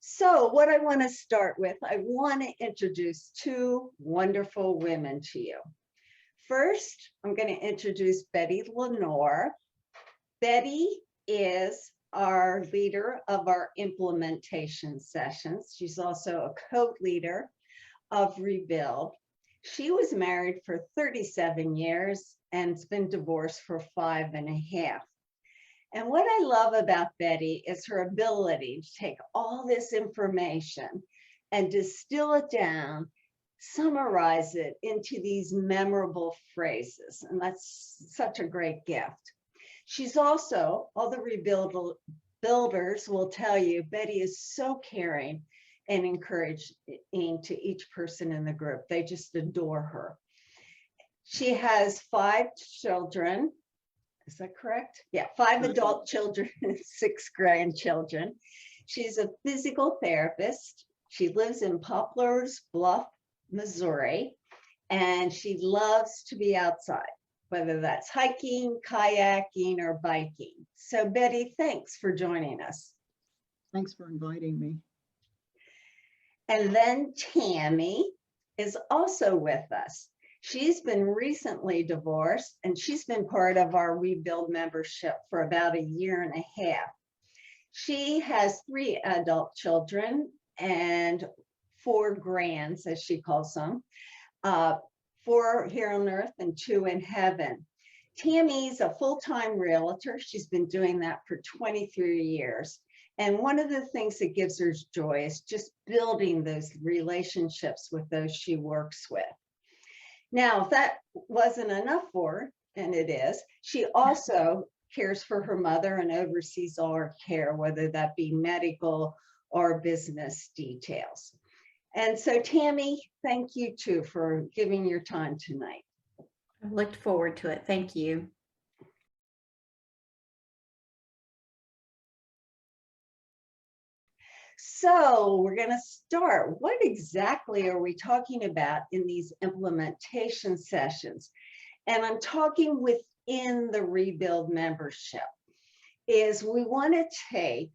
So what I want to start with, I want to introduce two wonderful women to you. First, I'm going to introduce Betty Lenore. Betty is our leader of our implementation sessions. She's also a co-leader of Rebuild. She was married for 37 years and has been divorced for 5.5. And what I love about Betty is her ability to take all this information and distill it down, summarize it into these memorable phrases. And that's such a great gift. She's also, all the builders will tell you, Betty is so caring and encouraging to each person in the group. They just adore her. She has 5 children. Is that correct? Yeah, 5 adult children and 6 grandchildren. She's a physical therapist. She lives in Poplars Bluff, Missouri, and she loves to be outside, whether that's hiking, kayaking, or biking. So Betty, thanks for joining us. Thanks for inviting me. And then Tammy is also with us. She's been recently divorced, and she's been part of our Rebuild membership for about 1.5 years. She has 3 adult children and 4 grands, as she calls them, 4 here on earth and 2 in heaven. Tammy's a full-time realtor. She's been doing that for 23 years. And one of the things that gives her joy is just building those relationships with those she works with. Now, if that wasn't enough for her, and it is, she also cares for her mother and oversees all her care, whether that be medical or business details. And so, Tammy, thank you too for giving your time tonight. I've looked forward to it. Thank you. So we're going to start. What exactly are we talking about in these implementation sessions? And I'm talking within the Rebuild membership. Is we want to take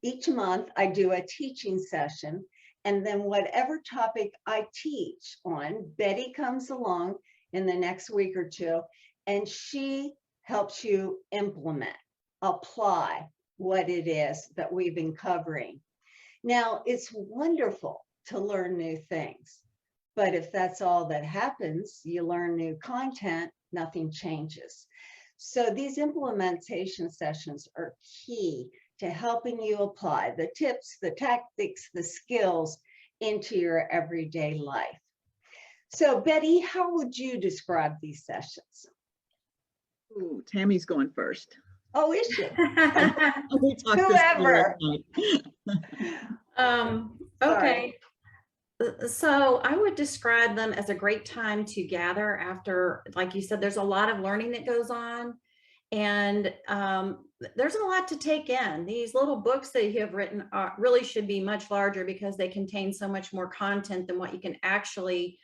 each month, I do a teaching session, and then whatever topic I teach on, Betty comes along in the next week or 2, and she helps you implement, apply what it is that we've been covering. Now, it's wonderful to learn new things, but if that's all that happens, you learn new content, nothing changes. So these implementation sessions are key to helping you apply the tips, the tactics, the skills into your everyday life. So Betty, how would you describe these sessions? Ooh, Tammy's going first. Oh, is she? Whoever. Okay. So I would describe them as a great time to gather after, like you said, there's a lot of learning that goes on, and there's a lot to take in. These little books that you have written really should be much larger because they contain so much more content than what you can actually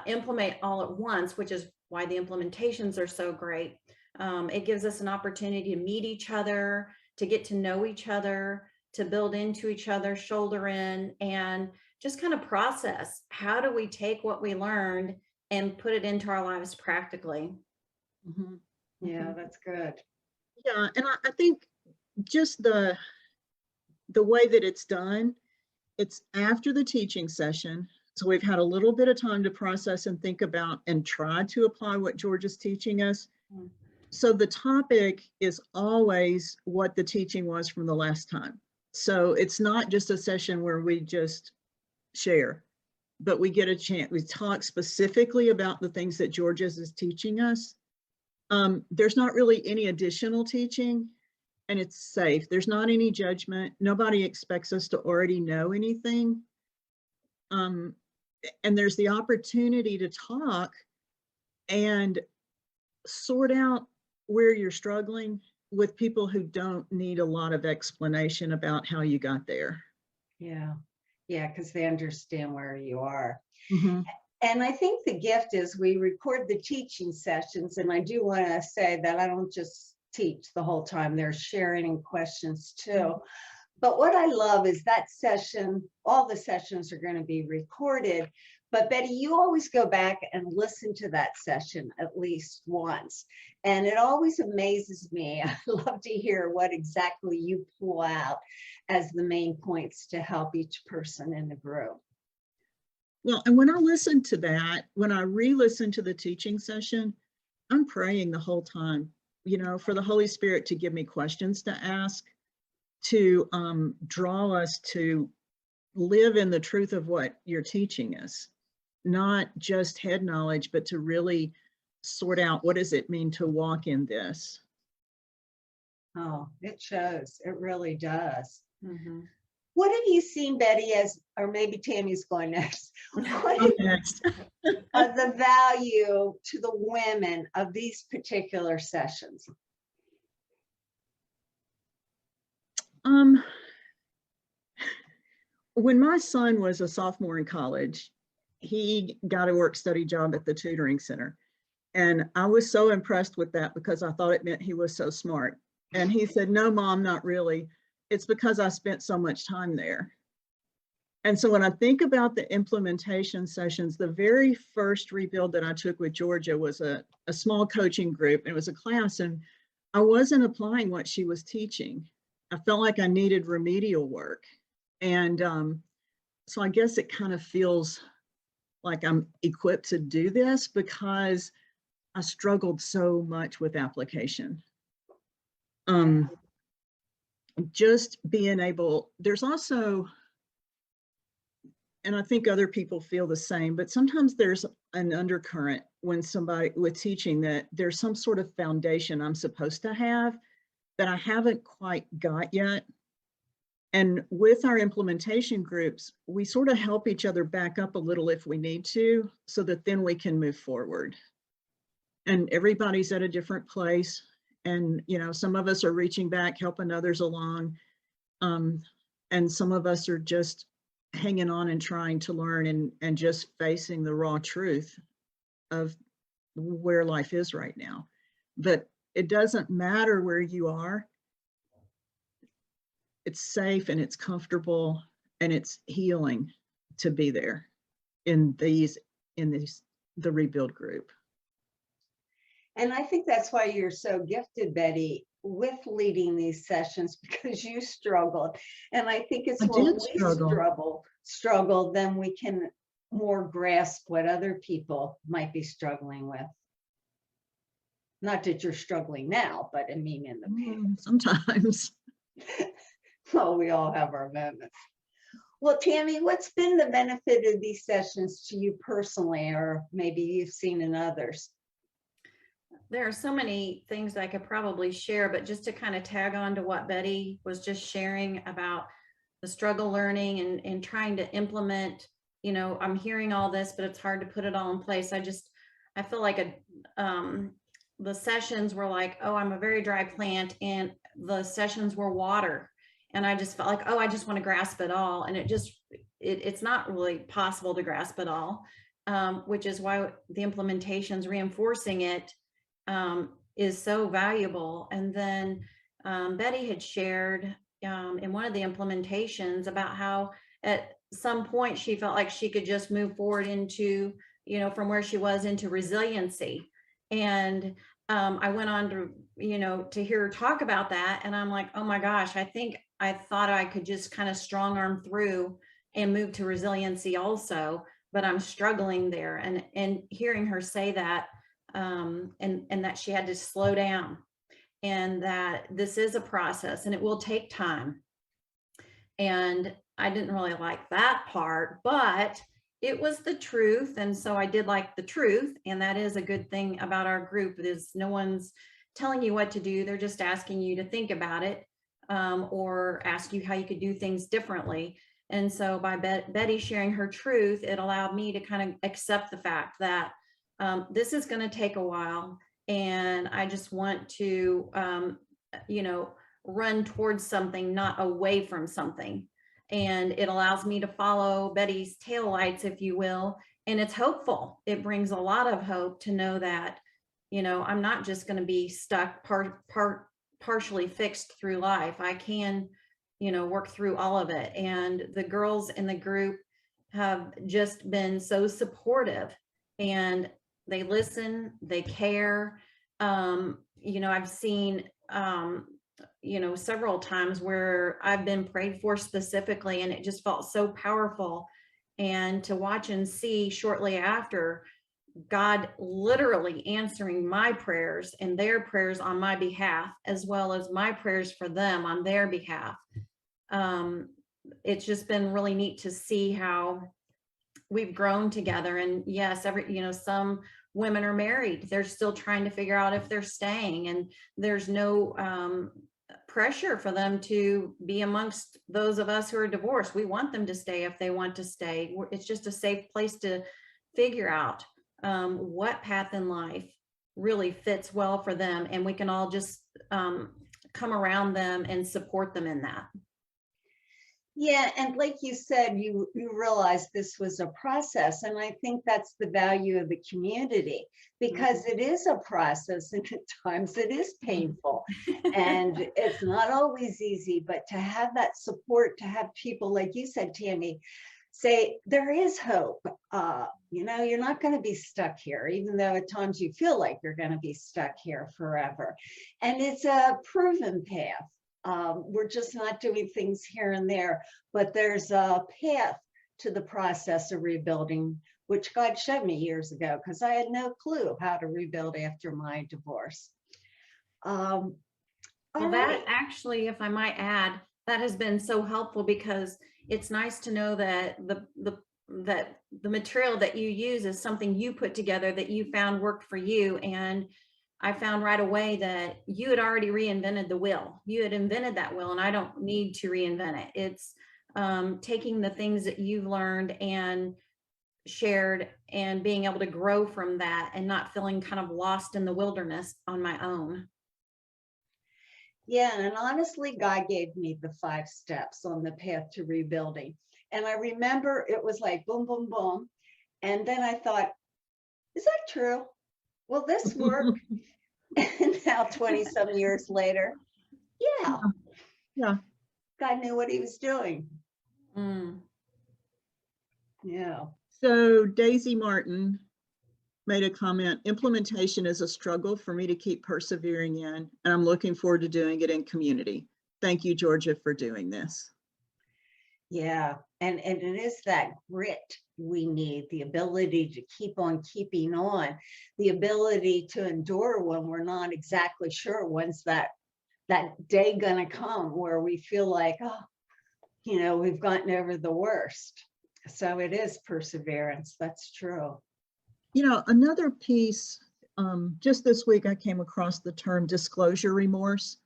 implement all at once, which is why the implementations are so great. It gives us an opportunity to meet each other, to get to know each other, to build into each other, shoulder in, and just kind of process, how do we take what we learned and put it into our lives practically? Mm-hmm. Yeah, that's good. Yeah, and I think just the way that it's done, it's after the teaching session. So we've had a little bit of time to process and think about and try to apply what George is teaching us. Mm-hmm. So the topic is always what the teaching was from the last time. So it's not just a session where we just share, but we get a chance. We talk specifically about the things that George is teaching us. There's not really any additional teaching, and it's safe. There's not any judgment. Nobody expects us to already know anything. And there's the opportunity to talk and sort out where you're struggling with people who don't need a lot of explanation about how you got there. Yeah, because they understand where you are. Mm-hmm. And I think the gift is we record the teaching sessions, and I do want to say that I don't just teach the whole time. There's sharing and questions too. But what I love is that session, all the sessions are going to be recorded. But Betty, you always go back and listen to that session at least once. And it always amazes me. I love to hear what exactly you pull out as the main points to help each person in the group. Well, and when I listen to that, when I re-listen to the teaching session, I'm praying the whole time, you know, for the Holy Spirit to give me questions to ask, to draw us to live in the truth of what you're teaching us, not just head knowledge, but to really sort out what does it mean to walk in this. Oh, it shows. It really does. Mhm. What have you seen, Betty, as, or maybe Tammy's going next, what Up next. of the value to the women of these particular sessions? When my son was a sophomore in college, he got a work-study job at the tutoring center. And I was so impressed with that because I thought it meant he was so smart. And he said, no, Mom, not really. It's because I spent so much time there. And so when I think about the implementation sessions, the very first rebuild that I took with Georgia was a small coaching group. It was a class, and I wasn't applying what she was teaching. I felt like I needed remedial work. And so I guess it kind of feels like I'm equipped to do this because I struggled so much with application. Just being able, there's also, and I think other people feel the same, but sometimes there's an undercurrent when somebody with teaching that there's some sort of foundation I'm supposed to have that I haven't quite got yet. And with our implementation groups, we sort of help each other back up a little if we need to, so that then we can move forward. And everybody's at a different place. And, you know, some of us are reaching back, helping others along. And some of us are just hanging on and trying to learn and just facing the raw truth of where life is right now. But it doesn't matter where you are. It's safe and it's comfortable and it's healing to be there in the rebuild group. And I think that's why you're so gifted, Betty, with leading these sessions, because you struggled. And I think it's when we struggle, then we can more grasp what other people might be struggling with. Not that you're struggling now, but I mean in the past. Sometimes. Well, we all have our moments. Well, Tammy, what's been the benefit of these sessions to you personally, or maybe you've seen in others? There are so many things I could probably share, but just to kind of tag on to what Betty was just sharing about the struggle learning and trying to implement, you know, I'm hearing all this, but it's hard to put it all in place. I feel like the sessions were like, oh, I'm a very dry plant, and the sessions were water. And I just felt like, oh, I just want to grasp it all. And it's not really possible to grasp it all, which is why the implementations reinforcing it is so valuable. And then Betty had shared in one of the implementations about how at some point she felt like she could just move forward into, you know, from where she was into resiliency. And I went on to, you know, to hear her talk about that. And I'm like, oh my gosh, I thought I could just kind of strong arm through and move to resiliency also, but I'm struggling there. And hearing her say that, and that she had to slow down, and that this is a process and it will take time. And I didn't really like that part, but it was the truth. And so I did like the truth. And that is a good thing about our group, is no one's telling you what to do. They're just asking you to think about it, or ask you how you could do things differently. And so by Betty sharing her truth, it allowed me to kind of accept the fact that this is going to take a while, and I just want to, you know, run towards something, not away from something. And it allows me to follow Betty's taillights, if you will. And it's hopeful. It brings a lot of hope to know that, you know, I'm not just going to be stuck partially fixed through life. I can work through all of it. And the girls in the group have just been so supportive, and they listen, they care. I've seen, several times where I've been prayed for specifically, and it just felt so powerful. And to watch and see shortly after, God literally answering my prayers and their prayers on my behalf, as well as my prayers for them on their behalf. It's just been really neat to see how we've grown together. And yes, some women are married. They're still trying to figure out if they're staying, and there's no pressure for them to be amongst those of us who are divorced. We want them to stay if they want to stay. It's just a safe place to figure out what path in life really fits well for them, and we can all just come around them and support them in that. Yeah, and like you said, you realized this was a process, and I think that's the value of the community, because it is a process, and at times it is painful, and it's not always easy. But to have that support, to have people like you said, Tammy, say there is hope. You're not going to be stuck here, even though at times you feel like you're going to be stuck here forever. And it's a proven path. We're just not doing things here and there, but there's a path to the process of rebuilding, which God showed me years ago, because I had no clue how to rebuild after my divorce. Well, that actually, if I might add, that has been so helpful, because it's nice to know that the material that you use is something you put together that you found worked for you. And I found right away that you had already reinvented the wheel. You had invented that wheel, and I don't need to reinvent it. It's taking the things that you've learned and shared, and being able to grow from that, and not feeling kind of lost in the wilderness on my own. Yeah, and honestly, God gave me the 5 steps on the path to rebuilding. And I remember it was like boom, boom, boom. And then I thought, is that true? Will this work? And now 20 some years later, yeah, God knew what he was doing. Yeah. So Daisy Martin made a comment: implementation is a struggle for me to keep persevering in, and I'm looking forward to doing it in community. Thank you, Georgia, for doing this. Yeah, and it is that grit we need, the ability to keep on keeping on, the ability to endure when we're not exactly sure when's that day gonna come where we feel like, we've gotten over the worst. So it is perseverance. That's true. Another piece, just this week, I came across the term disclosure remorse,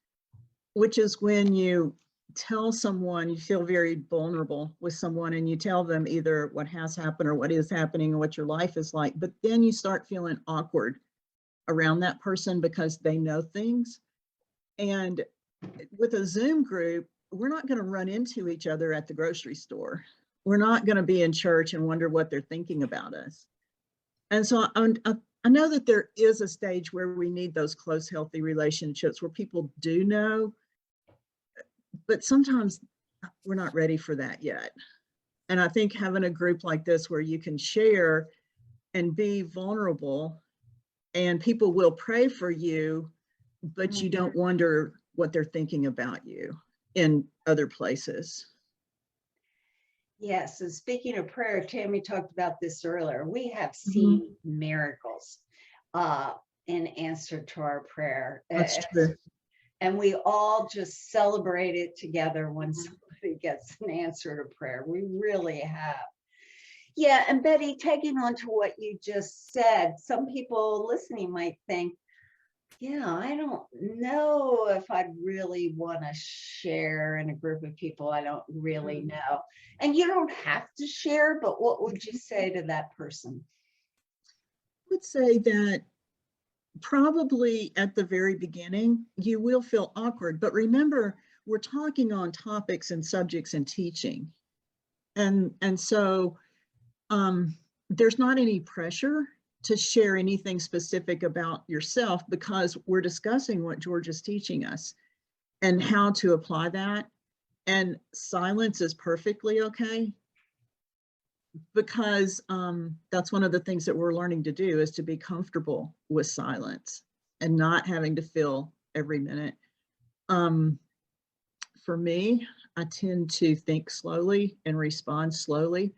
which is when you tell someone, you feel very vulnerable with someone, and you tell them either what has happened or what is happening or what your life is like, but then you start feeling awkward around that person because they know things. And with a Zoom group, we're not going to run into each other at the grocery store. We're not going to be in church and wonder what they're thinking about us. And so I know that there is a stage where we need those close, healthy relationships where people do know, but sometimes we're not ready for that yet. And I think having a group like this where you can share and be vulnerable, and people will pray for you, but you don't wonder what they're thinking about you in other places. Yes, and speaking of prayer, Tammy talked about this earlier. We have seen miracles in answer to our prayer. That's true. And we all just celebrate it together when somebody gets an answer to prayer. We really have. Yeah, and Betty, tagging on to what you just said, some people listening might think, yeah, I don't know if I'd really want to share in a group of people I don't really know. And you don't have to share, but what would you say to that person? I would say that probably at the very beginning, you will feel awkward, but remember, we're talking on topics and subjects and teaching. And so there's not any pressure to share anything specific about yourself, because we're discussing what George is teaching us and how to apply that. And silence is perfectly okay, because that's one of the things that we're learning to do, is to be comfortable with silence and not having to fill every minute. For me, I tend to think slowly and respond slowly.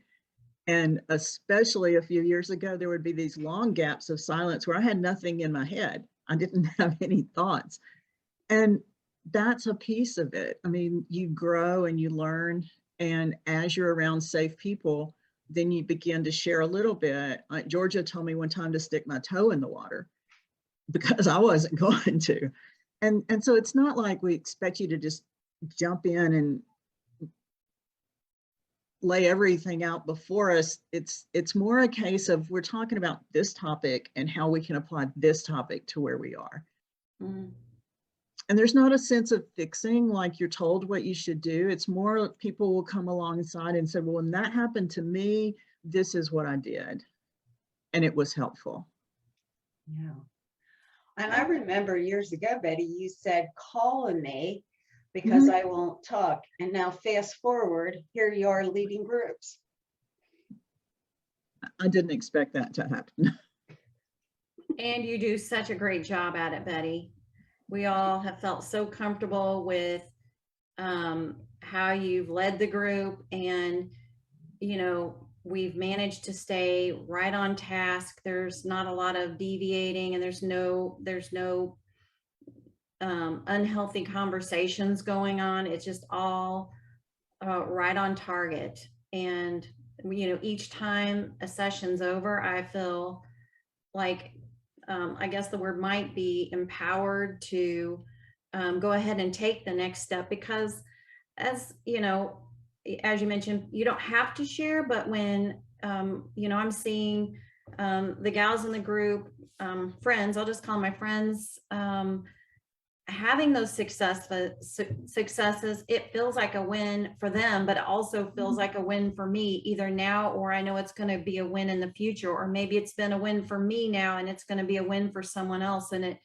And especially a few years ago, there would be these long gaps of silence where I had nothing in my head. I didn't have any thoughts. And that's a piece of it. I mean, you grow and you learn. And as you're around safe people, then you begin to share a little bit. Georgia told me one time to stick my toe in the water because I wasn't going to. And so it's not like we expect you to just jump in and lay everything out before us. It's more a case of, we're talking about this topic and how we can apply this topic to where we are. Mm. And there's not a sense of fixing, like you're told what you should do. It's more people will come alongside and say, well, when that happened to me, this is what I did. And it was helpful. Yeah. And I remember years ago, Betty, you said, call on me because I won't talk. And now fast forward, here you are leading groups. I didn't expect that to happen. And you do such a great job at it, Betty. We all have felt so comfortable with how you've led the group, and we've managed to stay right on task. There's not a lot of deviating, and there's no unhealthy conversations going on. It's just all right on target. And each time a session's over, I feel like I guess the word might be empowered to go ahead and take the next step, because as you mentioned, you don't have to share, but when I'm seeing the gals in the group, friends, I'll just call them my friends, having those successes, it feels like a win for them, but it also feels like a win for me, either now, or I know it's going to be a win in the future, or maybe it's been a win for me now and it's going to be a win for someone else. And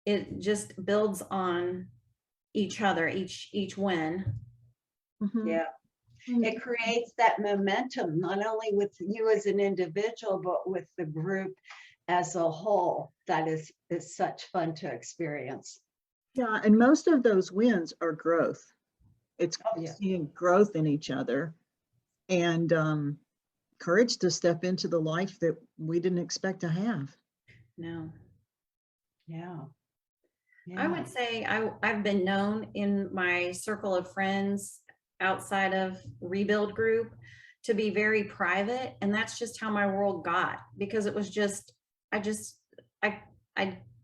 it just builds on each other, each win. Yeah. It creates that momentum, not only with you as an individual, but with the group as a whole. That is such fun to experience. Yeah, and most of those wins are growth. It's yeah. seeing growth in each other, and courage to step into the life that we didn't expect to have. No. Yeah. I would say I've been known in my circle of friends outside of Rebuild Group to be very private, and that's just how my world got, because it was just I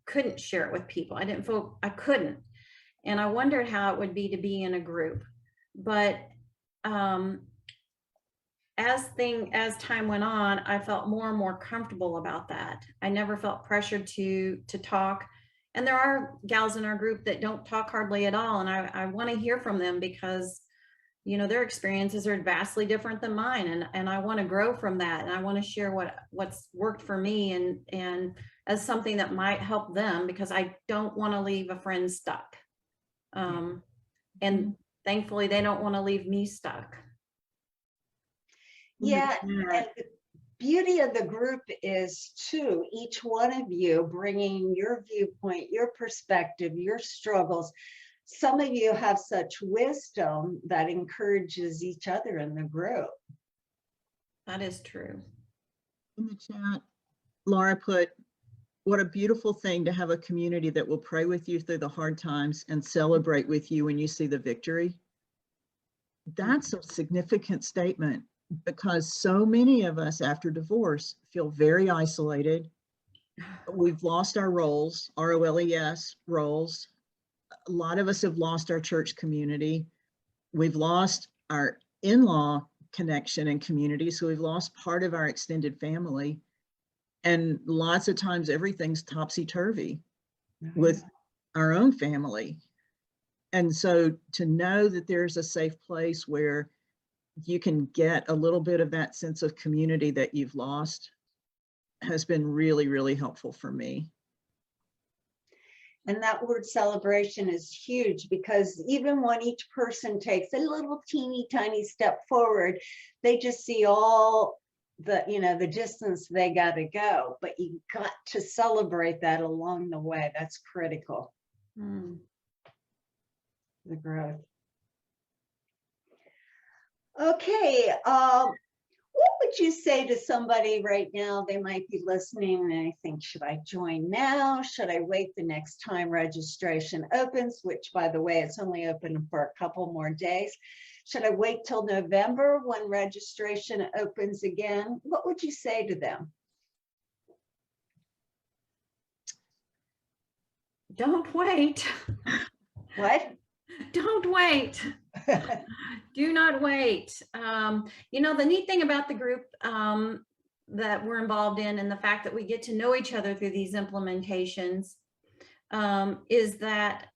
couldn't share it with people. I didn't feel I couldn't, and I wondered how it would be to be in a group. But as time went on, I felt more and more comfortable about that. I never felt pressured to talk. And there are gals in our group that don't talk hardly at all, and I want to hear from them, because their experiences are vastly different than mine, and I want to grow from that, and I want to share what's worked for me and as something that might help them, because I don't want to leave a friend stuck. And thankfully they don't want to leave me stuck. Yeah, and the beauty of the group is too, each one of you bringing your viewpoint, your perspective, your struggles. Some of you have such wisdom that encourages each other in the group. That is true. In the chat, Laura put, what a beautiful thing to have a community that will pray with you through the hard times and celebrate with you when you see the victory. That's a significant statement, because so many of us after divorce feel very isolated. We've lost our roles, ROLES roles. A lot of us have lost our church community. We've lost our in-law connection and community. So we've lost part of our extended family. And lots of times everything's topsy-turvy with our own family. And so to know that there's a safe place where you can get a little bit of that sense of community that you've lost has been really, really helpful for me. And that word celebration is huge, because even when each person takes a little teeny tiny step forward, they just see all the, the distance they got to go. But you got to celebrate that along the way. That's critical, Mm. the growth. Okay, what would you say to somebody right now? They might be listening and they think, should I join now? Should I wait the next time registration opens? Which, by the way, it's only open for a couple more days. Should I wait till November when registration opens again? What would you say to them? Don't wait. What? Don't wait. Do not wait. The neat thing about the group that we're involved in, and the fact that we get to know each other through these implementations, is that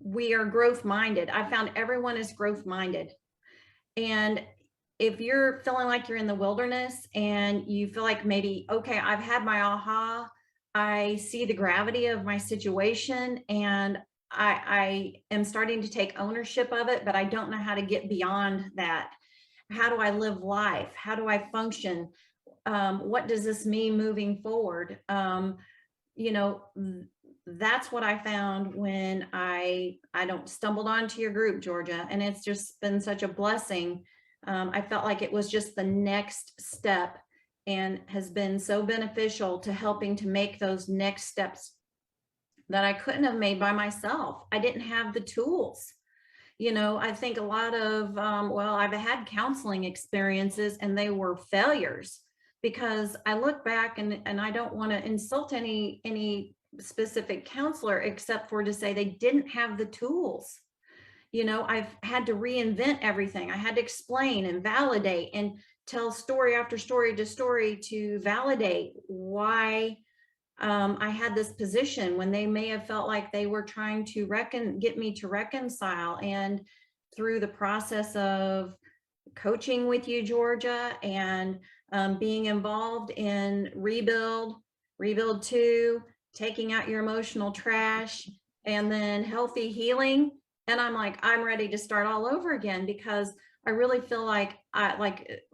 we are growth minded. I found everyone is growth minded. And if you're feeling like you're in the wilderness and you feel like maybe, okay, I've had my aha, I see the gravity of my situation, and I am starting to take ownership of it, but I don't know how to get beyond that. How do I live life? How do I function? What does this mean moving forward? That's what I found when I don't stumbled onto your group, Georgia, and it's just been such a blessing. I felt like it was just the next step, and has been so beneficial to helping to make those next steps that I couldn't have made by myself. I didn't have the tools. I think a lot of, I've had counseling experiences and they were failures, because I look back and I don't want to insult any specific counselor, except for to say they didn't have the tools. I've had to reinvent everything. I had to explain and validate and tell story after story to validate why I had this position, when they may have felt like they were trying to get me to reconcile. And through the process of coaching with you, Georgia, and being involved in Rebuild 2, taking out your emotional trash, and then Healthy Healing. And I'm like, I'm ready to start all over again, because I really feel like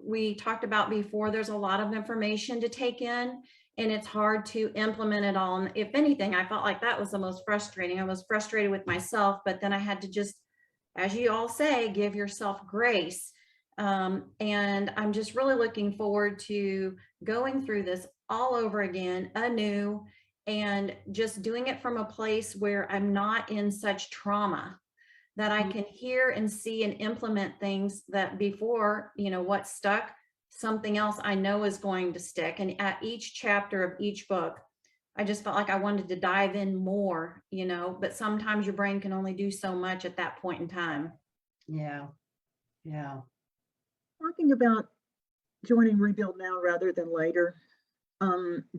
we talked about before, there's a lot of information to take in, and it's hard to implement it all. And if anything, I felt like that was the most frustrating. I was frustrated with myself, but then I had to just, as you all say, give yourself grace. And I'm just really looking forward to going through this all over again, anew, and just doing it from a place where I'm not in such trauma, that I can hear and see and implement things that before, what stuck, something else I know is going to stick. And at each chapter of each book, I just felt like I wanted to dive in more, but sometimes your brain can only do so much at that point in time. Yeah. Talking about joining Rebuild now rather than later,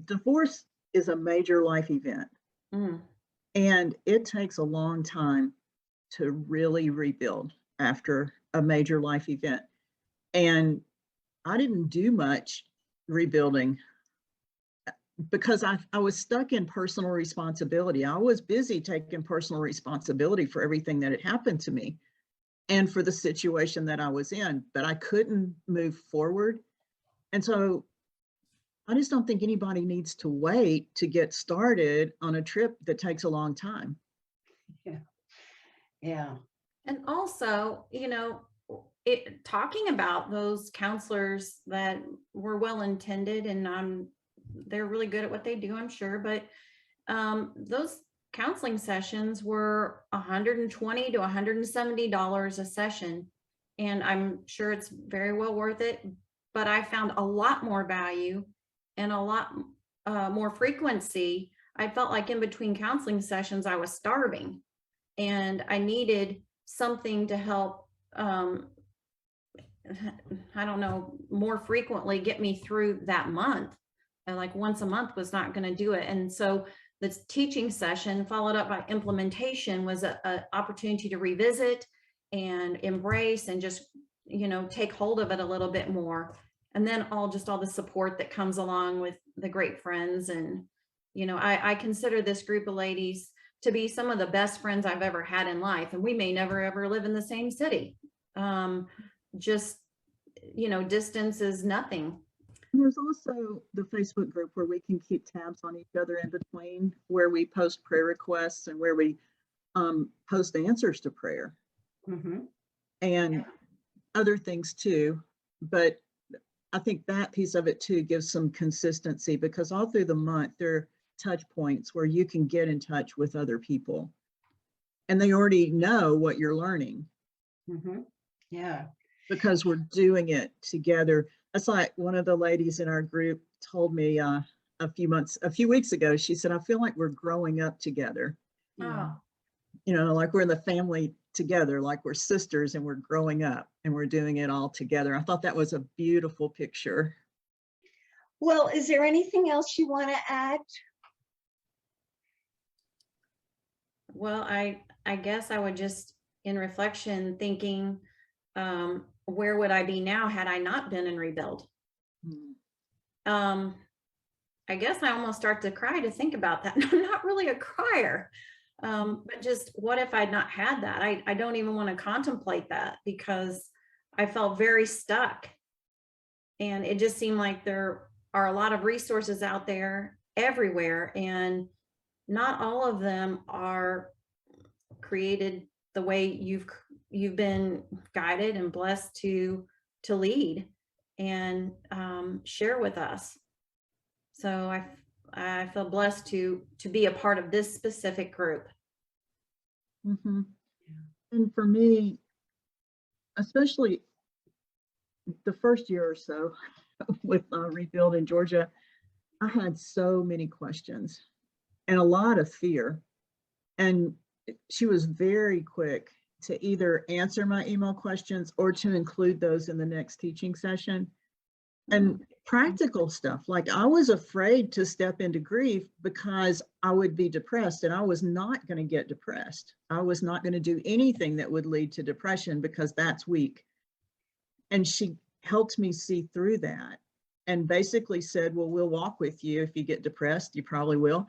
divorce is a major life event. And it takes a long time to really rebuild after a major life event. And I didn't do much rebuilding because I was stuck in personal responsibility. I was busy taking personal responsibility for everything that had happened to me and for the situation that I was in, but I couldn't move forward. And so I just don't think anybody needs to wait to get started on a trip that takes a long time. Yeah. And also, talking about those counselors that were well-intended, and they're really good at what they do, I'm sure, but those counseling sessions were $120 to $170 a session. And I'm sure it's very well worth it, but I found a lot more value and a lot more frequency. I felt like in between counseling sessions, I was starving, and I needed something to help, I don't know, more frequently get me through that month. And like once a month was not going to do it. And so this teaching session followed up by implementation was an opportunity to revisit and embrace and just, take hold of it a little bit more. And then all the support that comes along with the great friends. And, I consider this group of ladies to be some of the best friends I've ever had in life. And we may never ever live in the same city. Just, distance is nothing. There's also the Facebook group where we can keep tabs on each other in between, where we post prayer requests and where we post answers to prayer Mhm. and other things too. But I think that piece of it too gives some consistency, because all through the month there are touch points where you can get in touch with other people and they already know what you're learning Mhm. Yeah. because we're doing it together. That's like one of the ladies in our group told me a few weeks ago. She said, I feel like we're growing up together. Yeah. Oh, Like we're in the family together, like we're sisters and we're growing up and we're doing it all together. I thought that was a beautiful picture. Well, is there anything else you want to add? well, I guess I would just, in reflection, thinking, where would I be now had I not been in Rebuild? Mm. I guess I almost start to cry to think about that. I'm not really a crier. But just what if I'd not had that? I don't even want to contemplate that because I felt very stuck. And it just seemed like there are a lot of resources out there everywhere, and not all of them are created the way you've been guided and blessed to lead and share with us. So I feel blessed to be a part of this specific group. Mhm. And for me, especially the first year or so with Rebuild in Georgia, I had so many questions and a lot of fear. And she was very quick to either answer my email questions or to include those in the next teaching session. And practical stuff, like I was afraid to step into grief because I would be depressed, and I was not going to get depressed. I was not going to do anything that would lead to depression because that's weak. And she helped me see through that and basically said, well, we'll walk with you. If you get depressed, you probably will,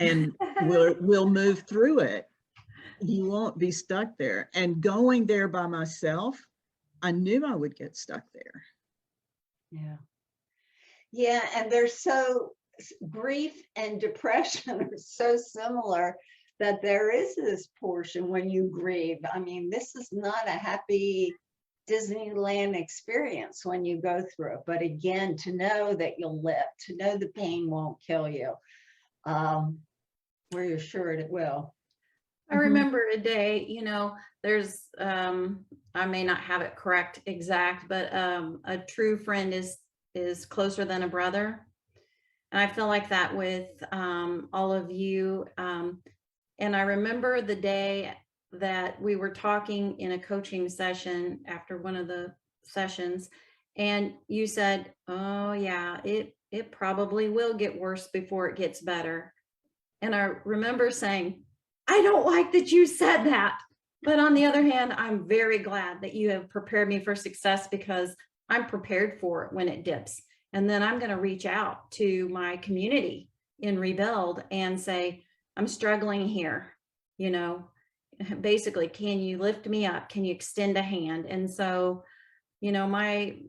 and we'll move through it. You won't be stuck there. And going there by myself, I knew I would get stuck there. Yeah. Yeah, and they're grief and depression are so similar that there is this portion when you grieve. I mean, this is not a happy Disneyland experience when you go through it. But again, to know that you'll live, to know the pain won't kill you, where you're sure it will. I remember a day, there's, I may not have it correct exact, but a true friend is closer than a brother. And I feel like that with all of you. And I remember the day that we were talking in a coaching session after one of the sessions, and you said, oh yeah, it probably will get worse before it gets better. And I remember saying, I don't like that you said that. But on the other hand, I'm very glad that you have prepared me for success, because I'm prepared for it when it dips. And then I'm going to reach out to my community in Rebuild and say, I'm struggling here. Basically, can you lift me up? Can you extend a hand? And so, it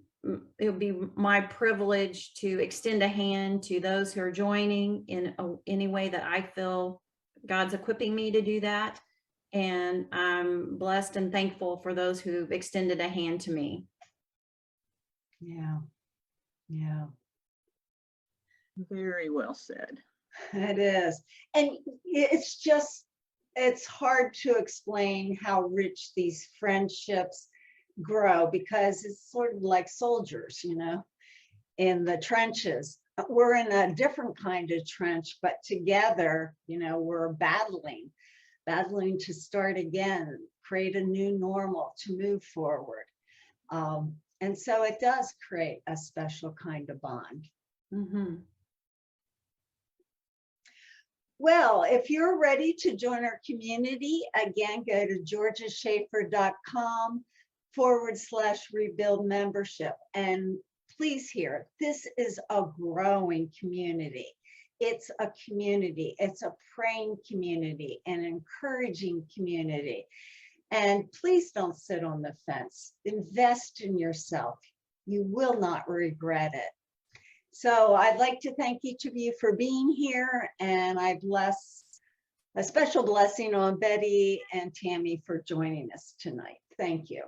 would be my privilege to extend a hand to those who are joining in any way that I feel God's equipping me to do that. And I'm blessed and thankful for those who've extended a hand to me. Yeah. Yeah. Very well said. It is. And it's hard to explain how rich these friendships grow, because it's sort of like soldiers, in the trenches. We're in a different kind of trench, but together, we're battling to start again, create a new normal, to move forward. And so it does create a special kind of bond. Mm-hmm. Well, if you're ready to join our community, again, go to georgiaschaefer.com/rebuild membership. And please hear, this is a growing community. It's a community. It's a praying community, an encouraging community. And please don't sit on the fence. Invest in yourself. You will not regret it. So I'd like to thank each of you for being here, and I bless a special blessing on Betty and Tammy for joining us tonight. Thank you.